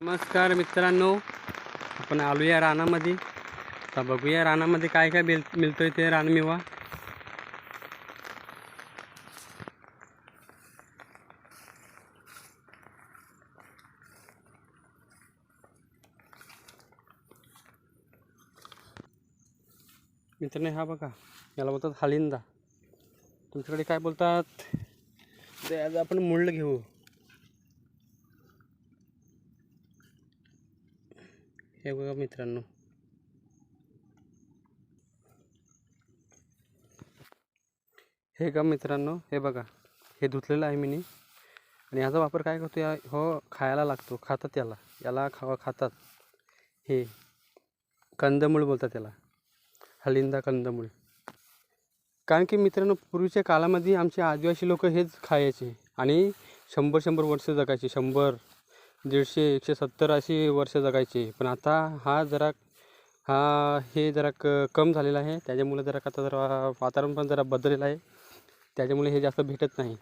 नमस्कार मित्रांनो, आपण आलूया रानामध्ये. आता बघूया रानामध्ये काय काय मिळतोय ते रानमेवा. मित्रांनो हा बघा, याला बोलतात हलिंदा. तुमच्याकडे काय बोलतात ते आज आपण मुळ घेऊ. हे बघा मित्रांनो, हे का मित्रांनो, हे बघा, हे धुतलेलं आहे मी. आणि याचा वापर काय करतो, हो खायला लागतो, खातात याला खातात. हे कंदमूळ बोलतात त्याला, हलिंदा कंदमूळ. कारण की मित्रांनो, पूर्वीच्या काळामध्ये आमचे आदिवासी लोक हेच खायचे आणि 100 वर्ष जगायचे. 100, 150, 170 अशी वर्ष जगायचे. पण आता हे जरा कम झालेलं आहे. त्याच्यामुळे आता जरा वातावरण पण जरा बदललेलं आहे. त्याच्यामुळे हे जास्त भेटत नाही.